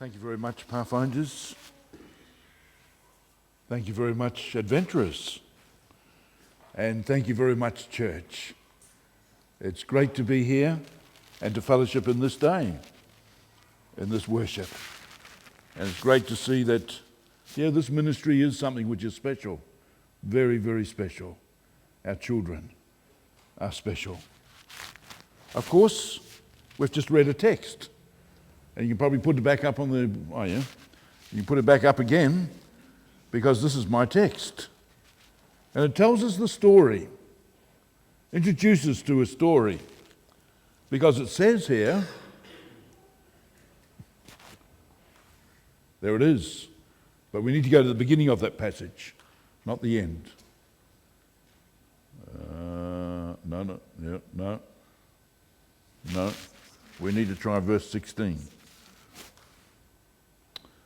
Thank you very much, Pathfinders. Thank you very much, adventurers. And thank you very much, church. It's great to be here and to fellowship in this day, in this worship. And it's great to see that, this ministry is something which is special, very, very special. Our children are special. Of course, we've just read a text. And you can probably put it back up on the, you can put it back up again, because this is my text. And it tells us the story, introduces to a story, because it says here, there it is, but we need to go to the beginning of that passage, not the end. No. We need to try verse 16.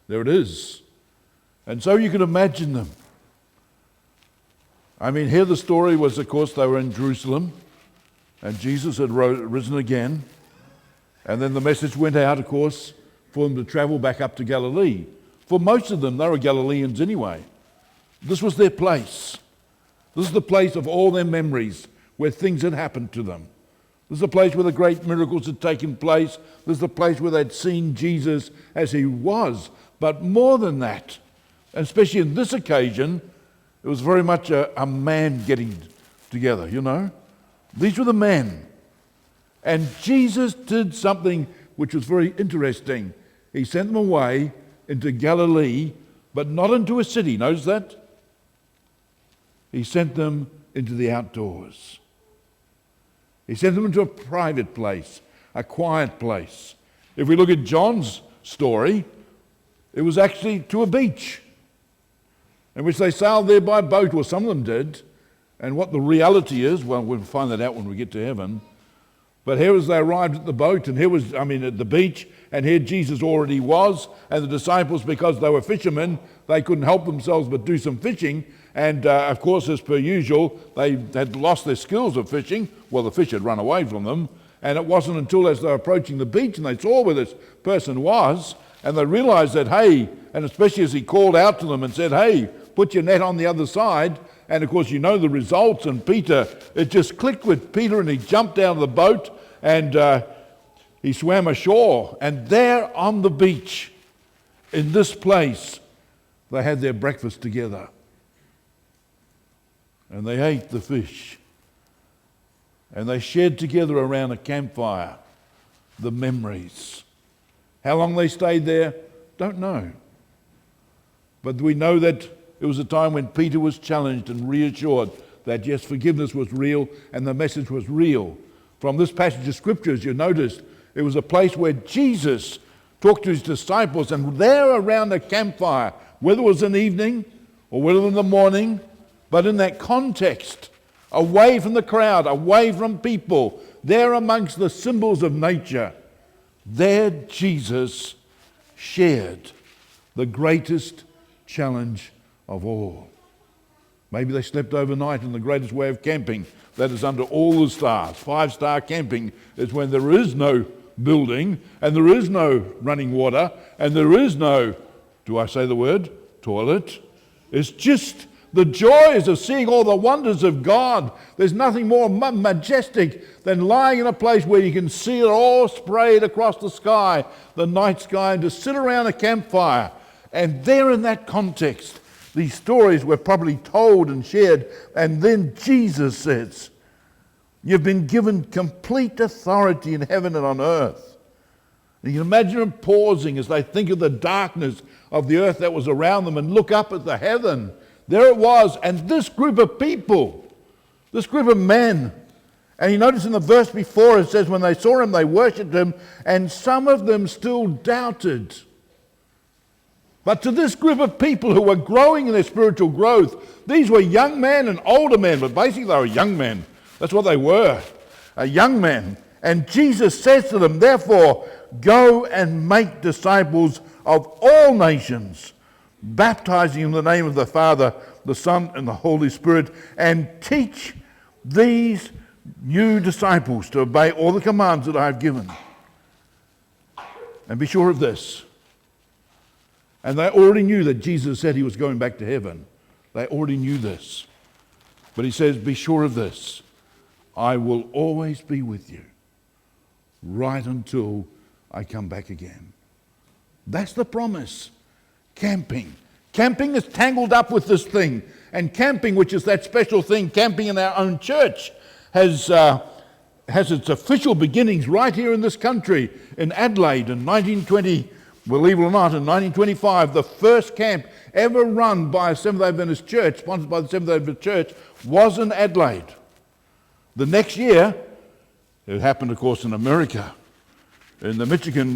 There it is. And so you can imagine them. I mean, here the story was, of course, they were in Jerusalem, and Jesus had risen again, and then the message went out, of course, for them to travel back up to Galilee. For most of them, they were Galileans anyway. This was their place. This is the place of all their memories, where things had happened to them. This is the place where the great miracles had taken place. This is the place where they'd seen Jesus as he was. But more than that, and especially in this occasion, it was very much a man getting together, These were the men. And Jesus did something which was very interesting. He sent them away into Galilee, but not into a city. Notice that? He sent them into the outdoors. He sent them into a private place, a quiet place. If we look at John's story, it was actually to a beach, in which they sailed there by boat, or some of them did. And what the reality is, well, we'll find that out when we get to heaven. But here as they arrived at the boat, and at the beach, and here Jesus already was, and the disciples, because they were fishermen, they couldn't help themselves but do some fishing. And of course, as per usual, they had lost their skills of fishing. Well, the fish had run away from them. And it wasn't until as they were approaching the beach and they saw where this person was, and they realized that, hey, and especially as he called out to them and said, hey, put your net on the other side. And of course, you know the results. And Peter, it just clicked with Peter, and he jumped out of the boat and he swam ashore. And there on the beach, in this place, they had their breakfast together. And they ate the fish. And they shared together around a campfire the memories. How long they stayed there, don't know. But we know that it was a time when Peter was challenged and reassured that yes, forgiveness was real and the message was real. From this passage of scripture, as you noticed, it was a place where Jesus talked to his disciples, and there around a campfire, whether it was an evening or whether it was in the morning, but in that context, away from the crowd, away from people, there amongst the symbols of nature, there Jesus shared the greatest challenge of all. Maybe they slept overnight in the greatest way of camping, that is under all the stars. 5-star camping is when there is no building, and there is no running water, and there is no, do I say the word, toilet? It's just the joys of seeing all the wonders of God. There's nothing more majestic than lying in a place where you can see it all sprayed across the sky, the night sky, and to sit around a campfire. And there in that context, these stories were probably told and shared. And then Jesus says, you've been given complete authority in heaven and on earth. And you can imagine them pausing as they think of the darkness of the earth that was around them and look up at the heaven. There it was, and this group of people, this group of men, and you notice in the verse before it says when they saw him, they worshipped him, and some of them still doubted. But to this group of people who were growing in their spiritual growth, these were young men and older men, but basically they were young men. That's what they were, a young man. And Jesus says to them, therefore, go and make disciples of all nations, baptizing in the name of the Father, the Son, and the Holy Spirit, and teach these new disciples to obey all the commands that I have given. And be sure of this. And they already knew that Jesus said he was going back to heaven. They already knew this. But he says, be sure of this. I will always be with you right until I come back again. That's the promise. Camping. Camping is tangled up with this thing. And camping, which is that special thing, camping in our own church, has its official beginnings right here in this country, in Adelaide in 1920. Believe it or not, in 1925, the first camp ever run by a Seventh-day Adventist church, sponsored by the Seventh-day Adventist Church, was in Adelaide. The next year, it happened, of course, in America, in the Michigan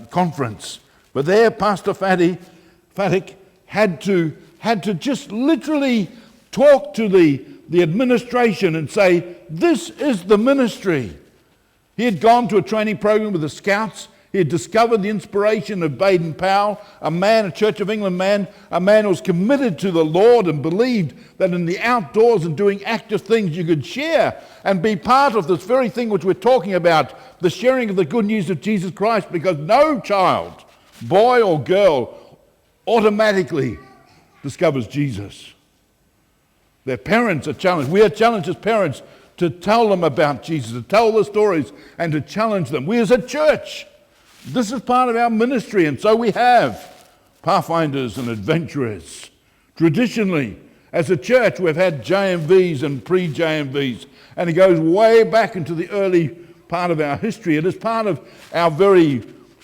conference. But there, Pastor Faddick had to just literally talk to the administration and say, this is the ministry. He had gone to a training program with the Scouts. He had discovered the inspiration of Baden-Powell, a Church of England man, a man who was committed to the Lord and believed that in the outdoors and doing active things you could share and be part of this very thing which we're talking about, the sharing of the good news of Jesus Christ, because no child, boy or girl, automatically discovers Jesus. Their parents are challenged. We are challenged as parents to tell them about Jesus, to tell the stories and to challenge them. We as a church, this is part of our ministry, and so we have Pathfinders and adventurers. Traditionally, as a church, we've had JMVs and pre-JMVs, and it goes way back into the early part of our history. It is part of our very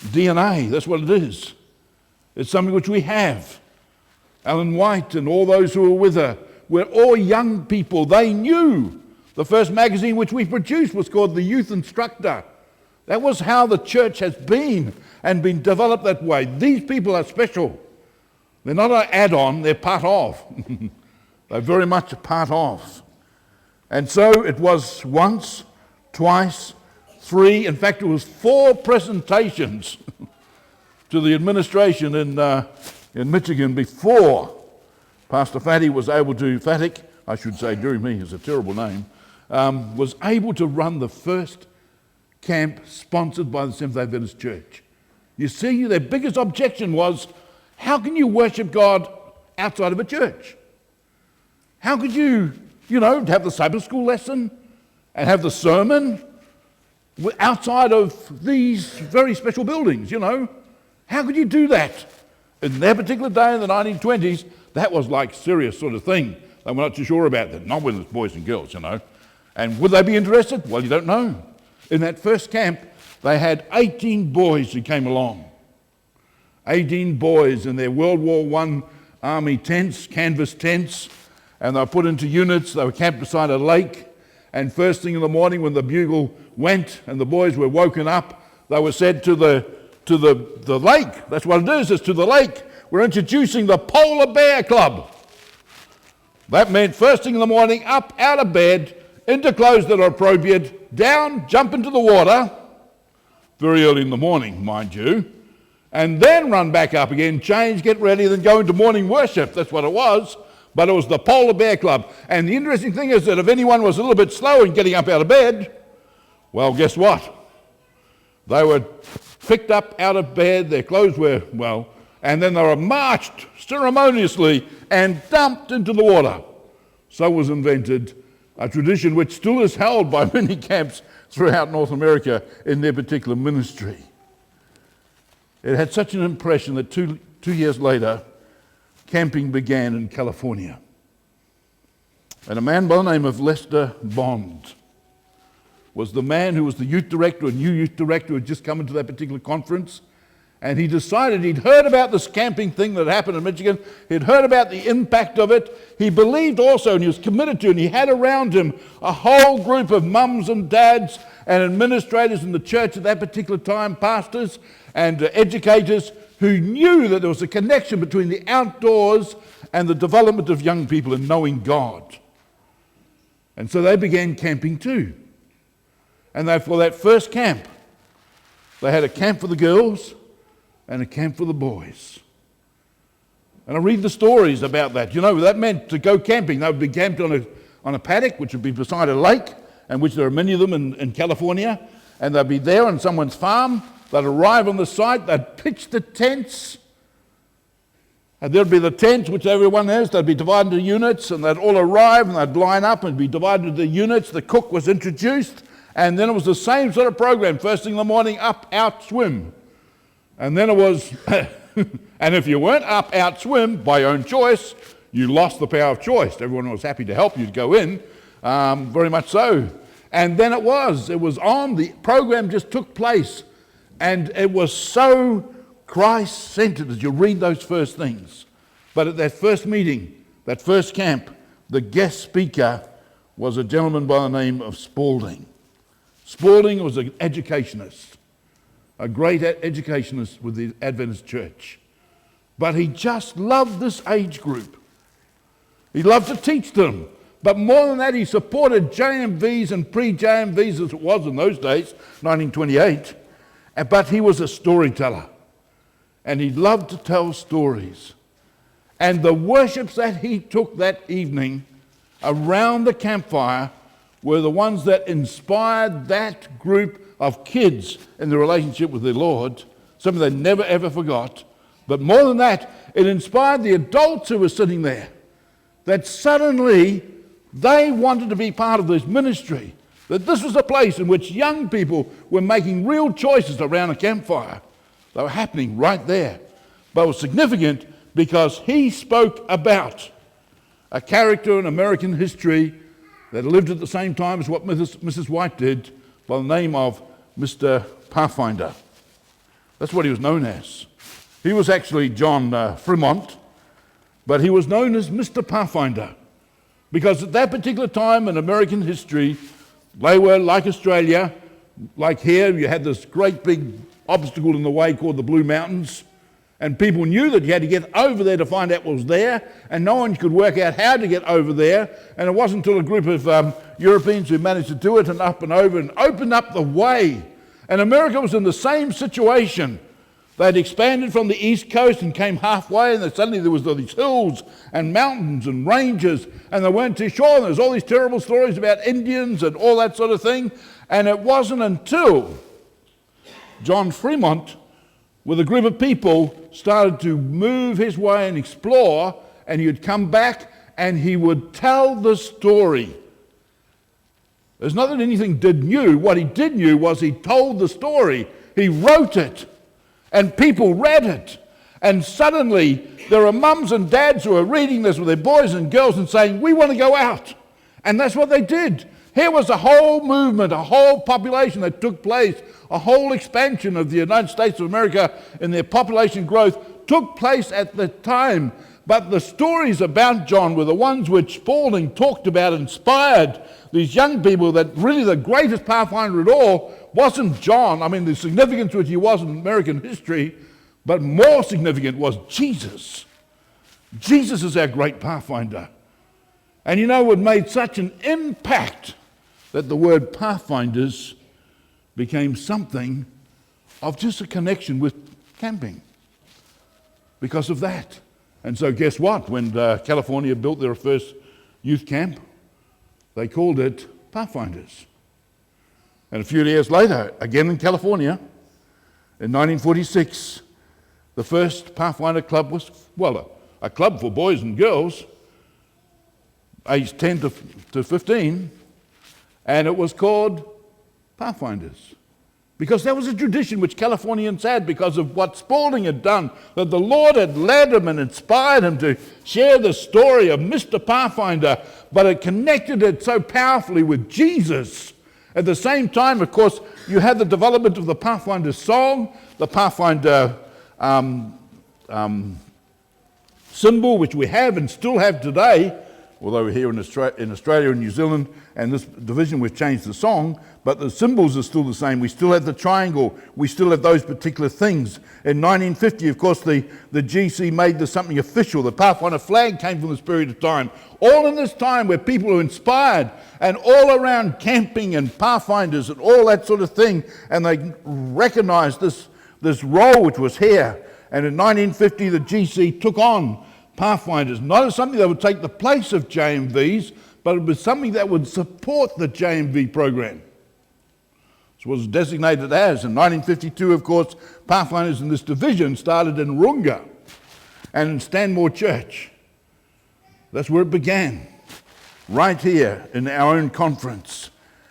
DNA. That's what it is. It's something which we have. Ellen White and all those who were with her were all young people. They knew. The first magazine which we produced was called The Youth Instructor. That was how the church has been and been developed that way. These people are special. They're not an add-on, they're part of. They're very much a part of. And so it was once, twice, three, in fact it was 4 presentations to the administration in Michigan before Pastor Faddick was able to, Faddick, I should say during me, is a terrible name, was able to run the first camp sponsored by the Seventh-day Adventist Church. You see, their biggest objection was, how can you worship God outside of a church? How could you, have the Sabbath school lesson and have the sermon outside of these very special buildings, How could you do that? In their particular day in the 1920s, that was like serious sort of thing. They were not too sure about that, not when it's boys and girls, And would they be interested? Well, you don't know. In that first camp, they had 18 boys who came along. 18 boys in their World War I army tents, canvas tents, and they were put into units. They were camped beside a lake, and first thing in the morning when the bugle went and the boys were woken up, they were said to the lake. That's what it is, it's to the lake. We're introducing the Polar Bear Club. That meant first thing in the morning, up, out of bed, into clothes that are appropriate, down, jump into the water, very early in the morning, mind you, and then run back up again, change, get ready, then go into morning worship. That's what it was, but it was the Polar Bear Club. And the interesting thing is that if anyone was a little bit slow in getting up out of bed, well, guess what? They were picked up out of bed, their clothes were, and then they were marched ceremoniously and dumped into the water. So was invented a tradition which still is held by many camps throughout North America in their particular ministry. It had such an impression that two years later, camping began in California. And a man by the name of Lester Bond was the man who was the youth director, a new youth director who had just come into that particular conference. And he decided, he'd heard about this camping thing that happened in Michigan. He'd heard about the impact of it. He believed also, and he was committed to, and he had around him a whole group of mums and dads and administrators in the church at that particular time, pastors and educators, who knew that there was a connection between the outdoors and the development of young people in knowing God. And so they began camping too. And for that first camp, they had a camp for the girls and a camp for the boys. And I read the stories about that. That meant to go camping. They would be camped on a paddock, which would be beside a lake, and which there are many of them in California. And they'd be there on someone's farm, they'd arrive on the site, they'd pitch the tents, and there'd be the tents, which everyone has, they'd be divided into units, and they'd all arrive, and they'd line up and be divided into units. The cook was introduced, and then it was the same sort of program. First thing in the morning, up, out, swim. And then it was, and if you weren't up, out, swim, by your own choice, you lost the power of choice. Everyone was happy to help you to go in, very much so. And then it was on, the program just took place, and it was so Christ-centered as you read those first things. But at that first meeting, that first camp, the guest speaker was a gentleman by the name of Spalding. Spalding was an educationist, a great educationist with the Adventist Church. But he just loved this age group. He loved to teach them. But more than that, he supported JMVs and pre-JMVs as it was in those days, 1928. But he was a storyteller. And he loved to tell stories. And the worships that he took that evening around the campfire were the ones that inspired that group of kids in the relationship with their Lord, something they never ever forgot. But more than that, it inspired the adults who were sitting there, that suddenly they wanted to be part of this ministry, that this was a place in which young people were making real choices around a campfire. They were happening right there. But it was significant because he spoke about a character in American history that lived at the same time as what Mrs. White did, by the name of Mr. Pathfinder. That's what he was known as. He was actually John Fremont, but he was known as Mr. Pathfinder because at that particular time in American history, they were like Australia, like here, you had this great big obstacle in the way called the Blue Mountains, and people knew that you had to get over there to find out what was there, and no one could work out how to get over there, and it wasn't until a group of Europeans who managed to do it and up and over and opened up the way. And America was in the same situation. They'd expanded from the east coast and came halfway, and then suddenly there was these hills and mountains and ranges, and they weren't too sure, and there was all these terrible stories about Indians and all that sort of thing. And it wasn't until John Fremont, with a group of people, started to move his way and explore, and he would come back and he would tell the story. There's not that anything did new. What he did new was he told the story. He wrote it, and people read it. And suddenly there are mums and dads who are reading this with their boys and girls and saying, we want to go out. And that's what they did. Here was a whole movement, a whole population that took place, a whole expansion of the United States of America in their population growth took place at the time. But the stories about John were the ones which Spalding talked about, inspired these young people, that really the greatest Pathfinder at all wasn't John. I mean, the significance which he was in American history, but more significant was Jesus. Jesus is our great Pathfinder. And you know, it made such an impact that the word Pathfinders became something of just a connection with camping because of that. And so guess what? When California built their first youth camp, they called it Pathfinders. And a few years later, again in California, in 1946, the first Pathfinder club was, well, a club for boys and girls, aged 10 to 15, and it was called Pathfinders. Because that was a tradition which Californians had because of what Spalding had done, that the Lord had led him and inspired him to share the story of Mr. Pathfinder, but it connected it so powerfully with Jesus. At the same time, of course, you had the development of the Pathfinder song, the Pathfinder symbol, which we have and still have today, although we're here in Australia and New Zealand, and this division, we've changed the song, but the symbols are still the same. We still have the triangle. We still have those particular things. In 1950, of course, the GC made this something official. The Pathfinder flag came from this period of time. All in this time where people were inspired, and all around camping and Pathfinders and all that sort of thing, and they recognized this role which was here. And in 1950, the GC took on Pathfinders, not as something that would take the place of JMVs, but it was something that would support the JMV program. That's This was designated as. In 1952, of course, Pathfinders in this division started in Runga and in Stanmore Church. That's where it began, right here in our own conference.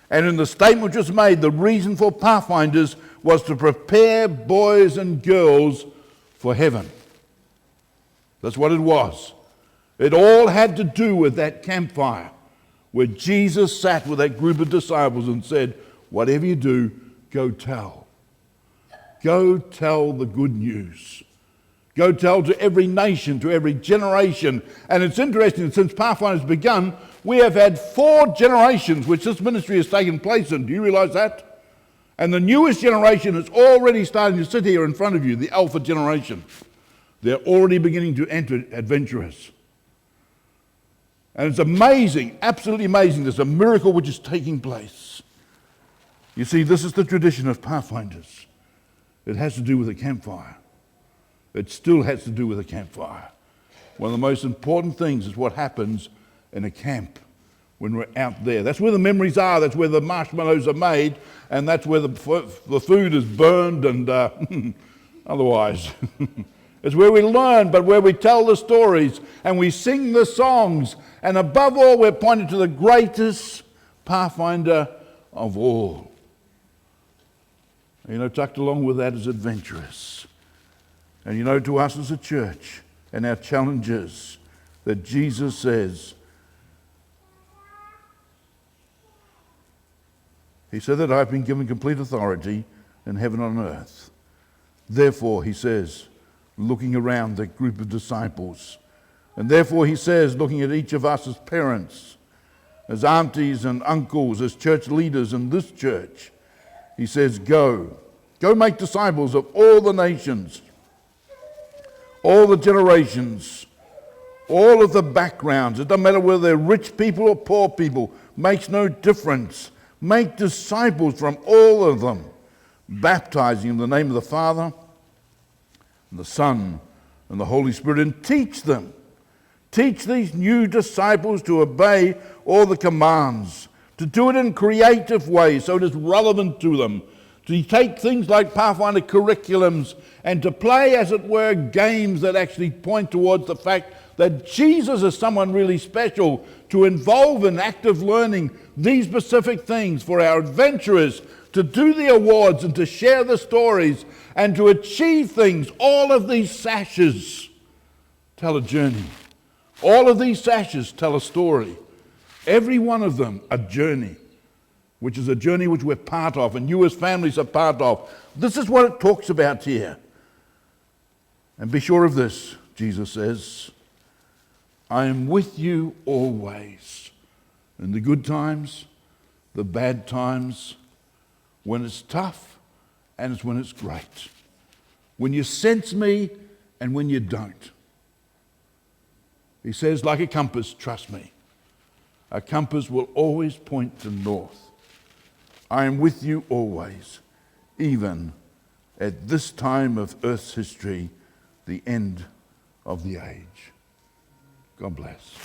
And in the statement which was made, the reason for Pathfinders was to prepare boys and girls for heaven. That's what it was. It all had to do with that campfire where Jesus sat with that group of disciples and said, whatever you do, go tell. Go tell the good news. Go tell to every nation, to every generation. And it's interesting, since Pathfinder's begun, we have had 4 generations which this ministry has taken place in. Do you realize that? And the newest generation is already starting to sit here in front of you, the Alpha generation. They're already beginning to enter adventurous. And it's amazing, absolutely amazing. There's a miracle which is taking place. You see, this is the tradition of Pathfinders. It has to do with a campfire. It still has to do with a campfire. One of the most important things is what happens in a camp when we're out there. That's where the memories are. That's where the marshmallows are made, and that's where the food is burned and otherwise. It's where we learn, but where we tell the stories and we sing the songs. And above all, we're pointing to the greatest Pathfinder of all. You know, tucked along with that is adventurous. And you know, to us as a church and our challenges, that Jesus says, he said that I've been given complete authority in heaven and on earth. Therefore, he says, looking around that group of disciples, and therefore he says, looking at each of us as parents, as aunties and uncles, as church leaders in this church, he says, go make disciples of all the nations, all the generations, all of the backgrounds. It doesn't matter whether they're rich people or poor people, makes no difference. Make disciples from all of them, baptizing in the name of the Father and the Son and the Holy Spirit, and teach them. Teach these new disciples to obey all the commands, to do it in creative ways so it is relevant to them, to take things like Pathfinder curriculums and to play, as it were, games that actually point towards the fact that Jesus is someone really special, to involve in active learning these specific things for our adventurers, to do the awards and to share the stories and to achieve things. All of these sashes tell a journey. All of these sashes tell a story. Every one of them a journey, which is a journey which we're part of and you as families are part of. This is what it talks about here. And be sure of this, Jesus says, I am with you always, in the good times, the bad times, when it's tough and it's when it's great, when you sense me and when you don't. He says, like a compass, trust me. A compass will always point to north. I am with you always, even at this time of Earth's history, the end of the age. God bless.